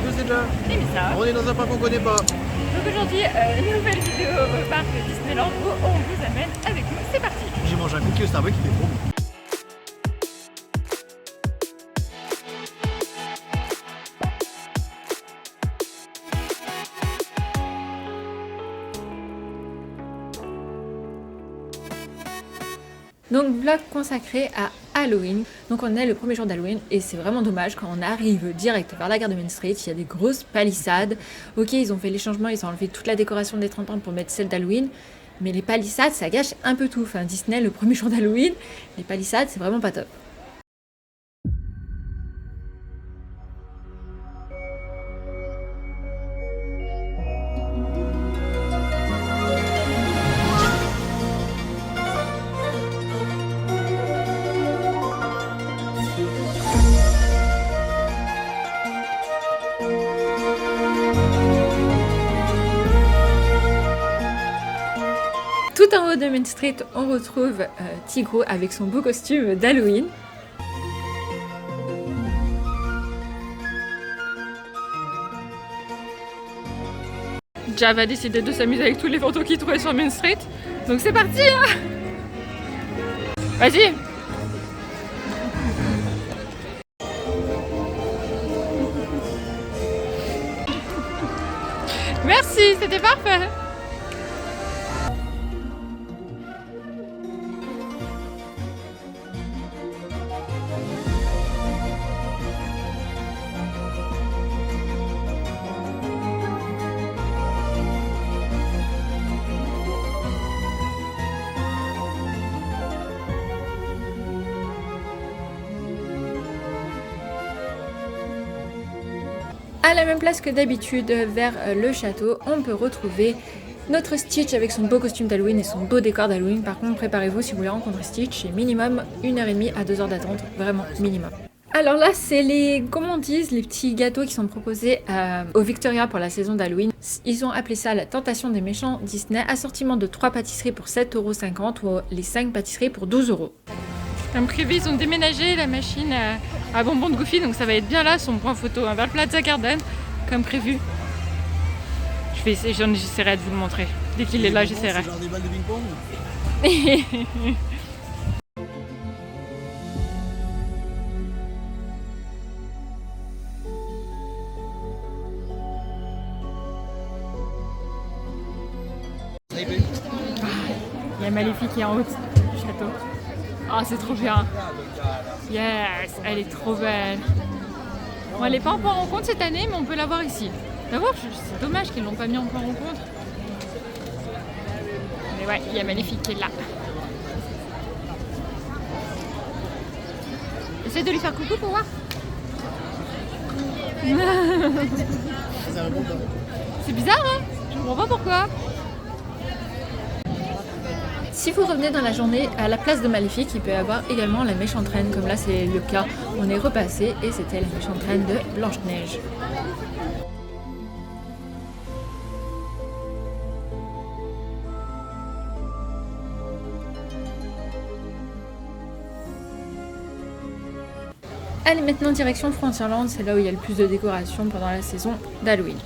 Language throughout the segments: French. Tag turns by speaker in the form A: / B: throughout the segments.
A: tous c'est déjà.
B: Et mais ça.
A: On est dans un parc qu'on connaît pas.
B: Donc aujourd'hui, nouvelle vidéo au parc Disneyland où on vous amène avec nous. C'est parti.
A: J'ai mangé un cookie au Starbucks qui était trop bon.
C: Donc vlog consacré à Halloween. Donc on est le premier jour d'Halloween et c'est vraiment dommage quand on arrive direct vers la gare de Main Street, il y a des grosses palissades. Ok, ils ont fait les changements, ils ont enlevé toute la décoration des 30 ans pour mettre celle d'Halloween, mais les palissades ça gâche un peu tout. Enfin Disney le premier jour d'Halloween, les palissades c'est vraiment pas top. Tout en haut de Main Street, on retrouve Tigro avec son beau costume d'Halloween.
B: Jav a décidé de s'amuser avec tous les photos qu'il trouvait sur Main Street. Donc c'est parti hein. Vas-y. Merci, c'était parfait.
C: À la même place que d'habitude, vers le château, on peut retrouver notre Stitch avec son beau costume d'Halloween et son beau décor d'Halloween. Par contre, préparez-vous si vous voulez rencontrer Stitch, c'est minimum 1h30 à 2h d'attente, vraiment minimum. Alors là, c'est les gourmandises, les petits gâteaux qui sont proposés au Victoria pour la saison d'Halloween. Ils ont appelé ça la tentation des méchants Disney, assortiment de 3 pâtisseries pour 7,50 € ou les 5 pâtisseries pour 12 €.
B: Comme prévu, ils ont déménagé la machine à bonbons de Goofy, donc ça va être bien là, son point photo, vers le Plaza Garden, comme prévu. J'essaierai de vous le montrer. Dès qu'il est là, j'essaierai.
A: C'est genre des balles de ping-pong.
B: Il y a Maléfique qui est en haut du château. Ah, c'est trop bien. Yes, elle est trop belle. Bon, elle n'est pas en point en rencontre cette année, mais on peut la voir ici. D'abord, c'est dommage qu'ils l'ont pas mis en point en rencontre. Mais ouais, il y a Maléfique qui est là. Essaye de lui faire coucou pour voir.
A: Ça répond pas.
B: C'est bizarre, hein? Je comprends pas pourquoi.
C: Si vous revenez dans la journée à la place de Maléfique, il peut y avoir également la méchante reine, comme là c'est le cas. On est repassé et c'était la méchante reine de Blanche-Neige. Allez, maintenant direction Frontierland, c'est là où il y a le plus de décorations pendant la saison d'Halloween.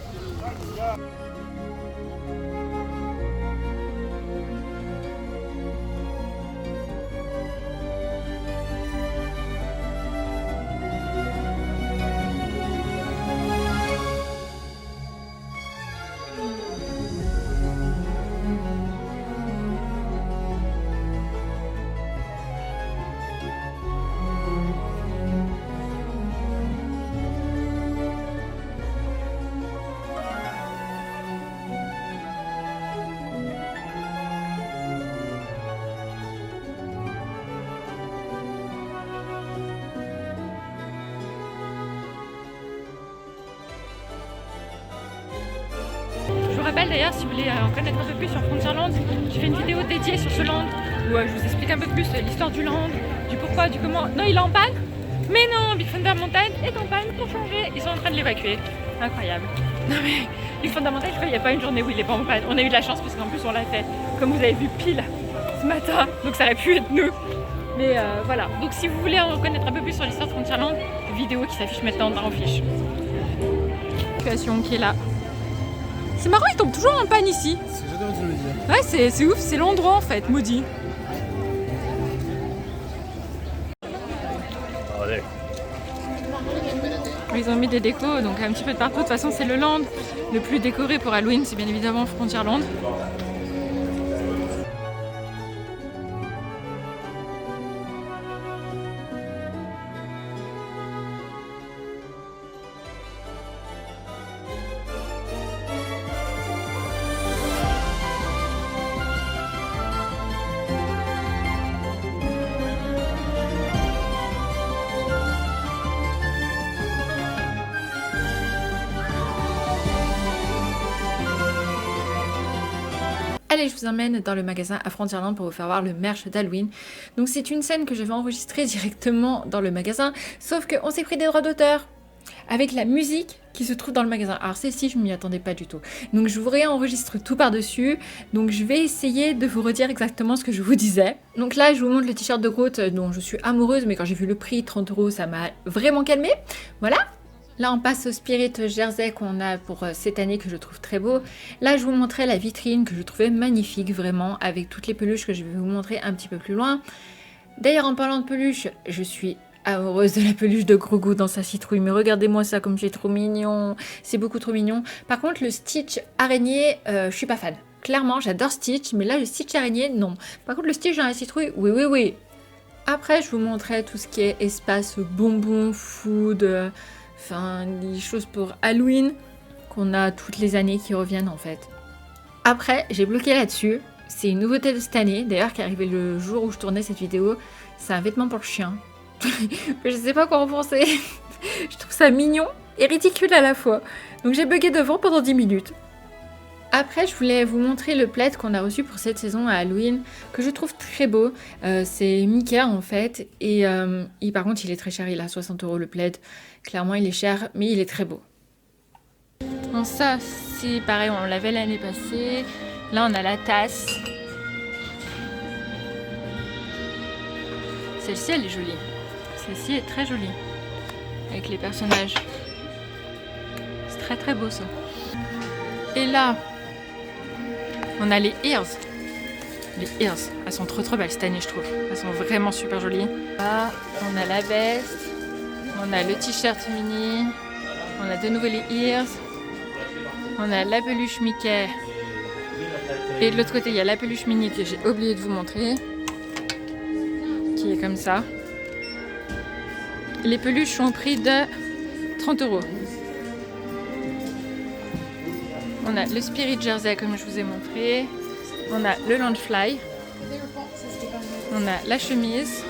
B: Je vous rappelle d'ailleurs, si vous voulez en connaître un peu plus sur Frontierland, j'ai fait une vidéo dédiée sur ce land où je vous explique un peu plus l'histoire du land, du pourquoi, du comment. Non, il est en panne. Mais non, Big Thunder Mountain est en panne pour changer. Ils sont en train de l'évacuer. Incroyable. Non mais, Big Thunder Mountain, je crois qu'il n'y a pas une journée où il est pas en panne. On a eu de la chance parce qu'en plus on l'a fait, comme vous avez vu, pile ce matin. Donc ça aurait pu être nous. Mais voilà. Donc si vous voulez en connaître un peu plus sur l'histoire de Frontierland, vidéo qui s'affiche maintenant dans vos fiches. d'évacuation qui est là. C'est marrant, ils tombent toujours en panne ici.
A: C'est j'adore de le dire.
B: Ouais, c'est ouf, c'est l'endroit en fait, maudit.
A: Allez.
B: Ils ont mis des décos, donc un petit peu de partout. De toute façon, c'est le land le plus décoré pour Halloween, c'est bien évidemment Frontierland.
C: Allez, je vous emmène dans le magasin à Frontierland pour vous faire voir le merch d'Halloween. Donc c'est une scène que j'avais enregistrée directement dans le magasin, sauf qu'on s'est pris des droits d'auteur avec la musique qui se trouve dans le magasin. Alors celle-ci, je m'y attendais pas du tout. Donc je vous réenregistre tout par-dessus. Donc je vais essayer de vous redire exactement ce que je vous disais. Donc là, je vous montre le t-shirt de Groot dont je suis amoureuse, mais quand j'ai vu le prix, 30 €, ça m'a vraiment calmée. Voilà. Là, on passe au Spirit Jersey qu'on a pour cette année que je trouve très beau. Là, je vous montrais la vitrine que je trouvais magnifique, vraiment, avec toutes les peluches que je vais vous montrer un petit peu plus loin. D'ailleurs, en parlant de peluches, je suis amoureuse de la peluche de Grogu dans sa citrouille. Mais regardez-moi ça comme c'est trop mignon. C'est beaucoup trop mignon. Par contre, le Stitch araignée, je suis pas fan. Clairement, j'adore Stitch, mais là, le Stitch araignée, non. Par contre, le Stitch dans la citrouille, oui, oui, oui. Après, je vous montrais tout ce qui est espace bonbons, food... Enfin, des choses pour Halloween qu'on a toutes les années qui reviennent en fait. Après, j'ai bloqué là-dessus. C'est une nouveauté de cette année, d'ailleurs qui est arrivée le jour où je tournais cette vidéo. C'est un vêtement pour le chien. Je sais pas quoi en penser. Je trouve ça mignon et ridicule à la fois. Donc j'ai bugué devant pendant 10 minutes. Après, je voulais vous montrer le plaid qu'on a reçu pour cette saison à Halloween, que je trouve très beau. C'est Mickey en fait, et par contre il est très cher, il a 60 € le plaid. Clairement il est cher, mais il est très beau.
B: Bon, ça c'est pareil, on l'avait l'année passée. Là on a la tasse. Celle-ci elle est jolie. Celle-ci est très jolie. Avec les personnages. C'est très très beau ça. Et là... on a les ears. Les ears, elles sont trop belles cette année je trouve. Elles sont vraiment super jolies. Là, on a la veste. On a le t-shirt mini. On a de nouveau les ears. On a la peluche Mickey. Et de l'autre côté, il y a la peluche mini que j'ai oublié de vous montrer. Qui est comme ça. Les peluches sont au prix de 30 €. On a le Spirit Jersey comme je vous ai montré. On a le Loungefly. On a la chemise.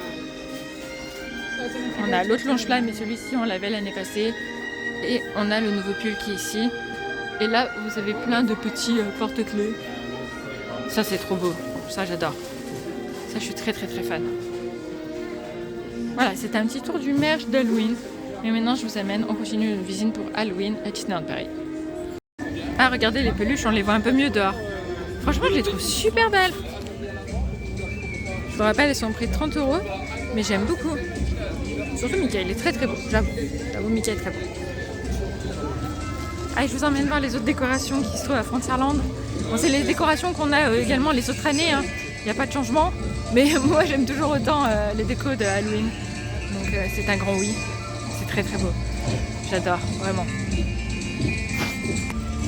B: On a l'autre Loungefly mais celui-ci on l'avait l'année passée. Et on a le nouveau pull qui est ici. Et là vous avez plein de petits porte-clés. Ça c'est trop beau. Ça j'adore. Ça je suis très fan. Voilà, c'était un petit tour du merch d'Halloween. Et maintenant je vous amène, on continue une visite pour Halloween à Disneyland Paris. Ah regardez les peluches, on les voit un peu mieux dehors. Franchement je les trouve super belles. Je vous rappelle elles sont au prix de 30 €, mais j'aime beaucoup. Surtout Mickey, il est très beau, j'avoue Mickey est très beau. Allez je vous emmène voir les autres décorations qui se trouvent à Frontierland. Bon c'est les décorations qu'on a également les autres années, hein. Il n'y a pas de changement. Mais moi j'aime toujours autant les décos de Halloween. Donc c'est un grand oui. C'est très beau. J'adore, vraiment.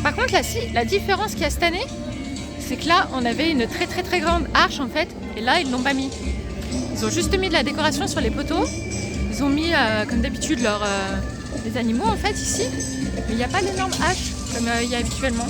B: Par contre, là, la différence qu'il y a cette année, c'est que là, on avait une très grande arche en fait, et là, ils l'ont pas mis. Ils ont juste mis de la décoration sur les poteaux. Ils ont mis, comme d'habitude, les animaux en fait ici, mais il n'y a pas d'énorme hache comme il y a habituellement.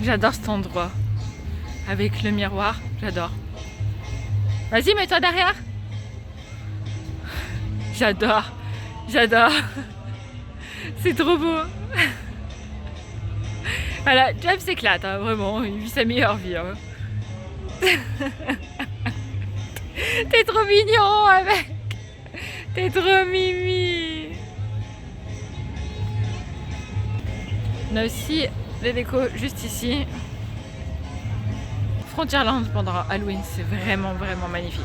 B: J'adore cet endroit. Avec le miroir, j'adore. Vas-y, mets-toi derrière. J'adore. J'adore. C'est trop beau. Voilà, Jeff s'éclate, hein, vraiment. Il vit sa meilleure vie. Hein. T'es trop mignon, avec. T'es trop mimi. On a aussi des décos juste ici. Frontierland pendant Halloween, c'est vraiment magnifique.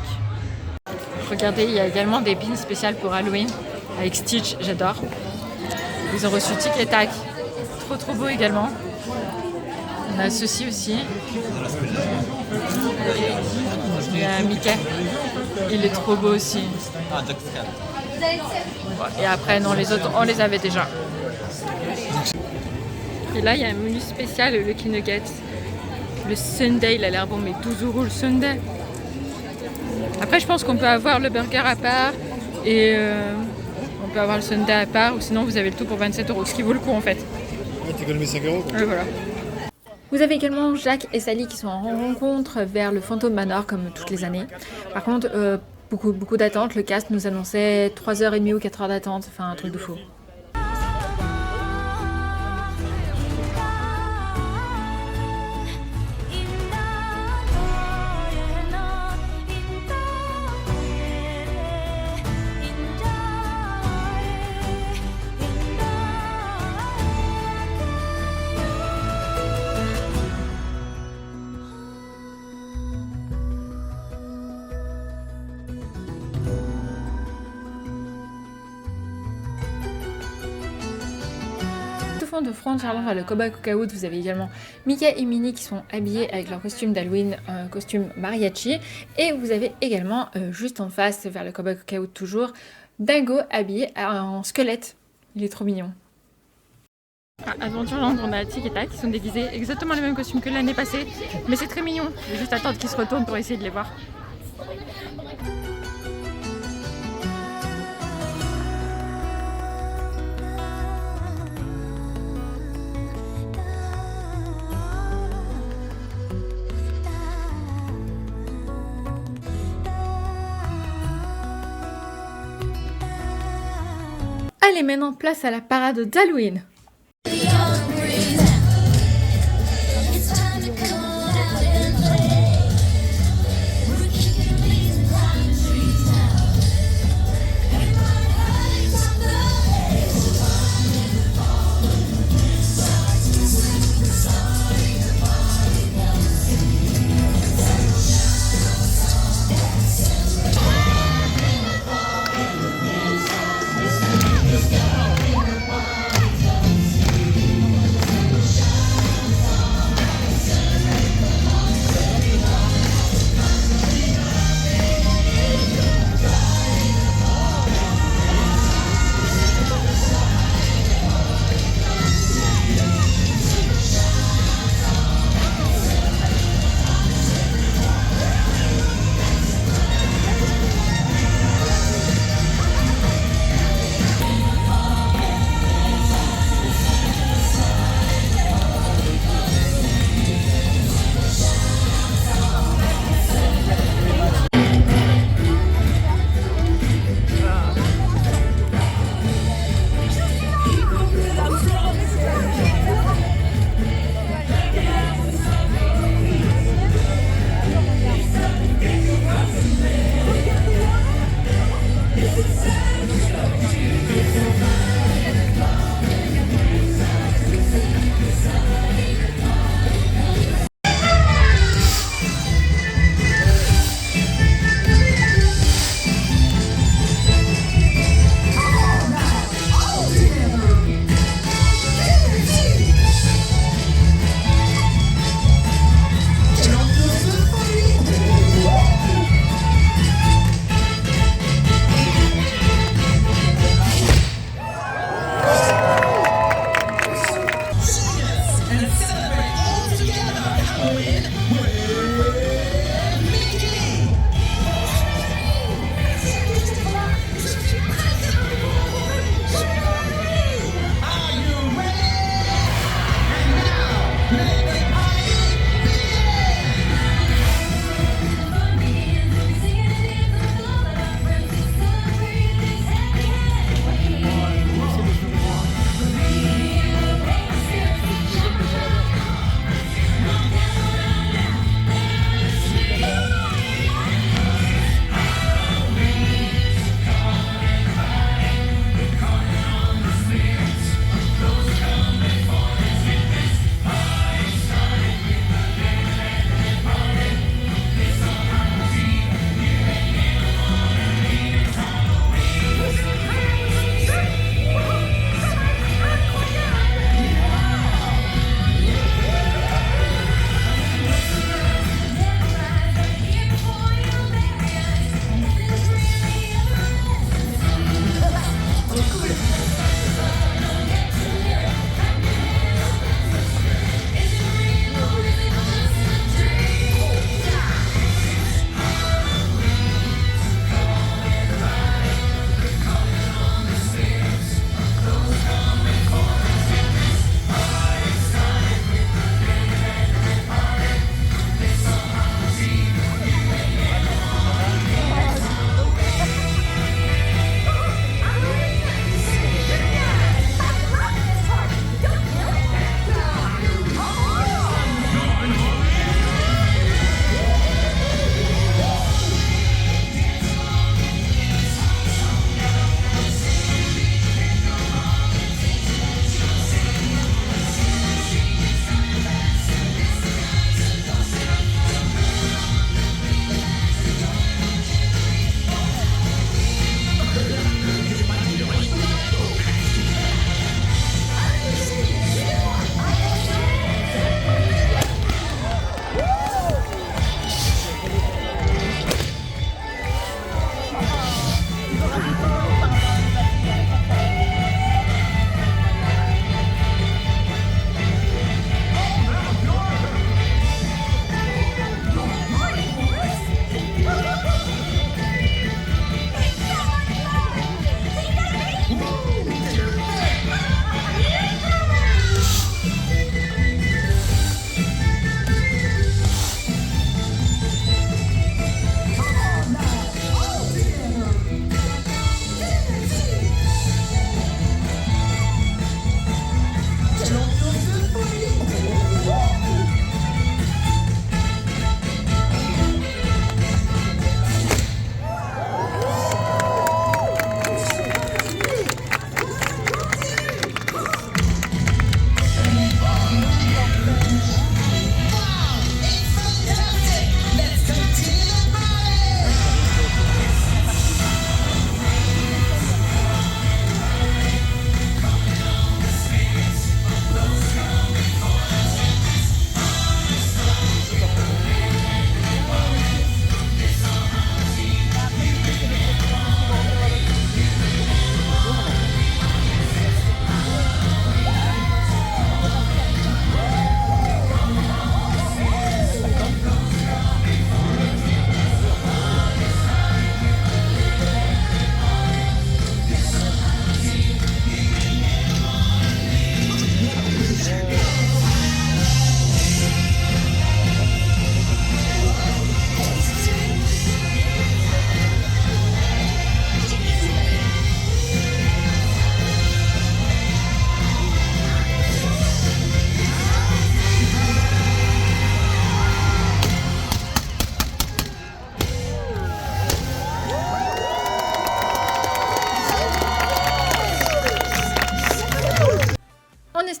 B: Regardez, il y a également des pins spéciales pour Halloween avec Stitch, j'adore. Ils ont reçu Tic et Tac, trop beau également. On a ceci aussi. Il y a Mickey, il est trop beau aussi. Et après, non, les autres, on les avait déjà. Et là, il y a un menu spécial, le Lucky Nuggets. Le Sunday, il a l'air bon, mais 12 € le Sunday. Après, je pense qu'on peut avoir le burger à part et on peut avoir le Sunday à part, ou sinon vous avez le tout pour 27 €, ce qui vaut le coup en fait.
A: Ouais, t'as économisé 5 € quoi.
B: Voilà.
C: Vous avez également Jacques et Sally qui sont en rencontre vers le Phantom Manor comme toutes les années. Par contre, beaucoup d'attentes. Le cast nous annonçait 3h30 ou 4h d'attente, enfin un truc de fou. De Frontierland vers le Cowboy Cookout, vous avez également Mickey et Minnie qui sont habillés avec leur costume d'Halloween, un costume mariachi, et vous avez également juste en face vers le Cowboy Cookout toujours Dingo habillé en squelette. Il est trop mignon.
B: À Adventureland, on a Tic et Tac qui sont déguisés exactement les mêmes costumes que l'année passée, mais c'est très mignon. Je vais juste attendre qu'ils se retournent pour essayer de les voir.
C: Allez, maintenant place à la parade d'Halloween.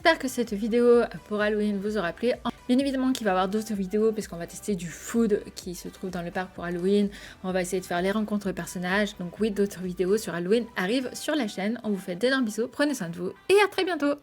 C: J'espère que cette vidéo pour Halloween vous aura plu. Bien évidemment qu'il va y avoir d'autres vidéos parce qu'on va tester du food qui se trouve dans le parc pour Halloween. On va essayer de faire les rencontres personnages. Donc oui, d'autres vidéos sur Halloween arrivent sur la chaîne. On vous fait d'énormes bisous, prenez soin de vous et à très bientôt.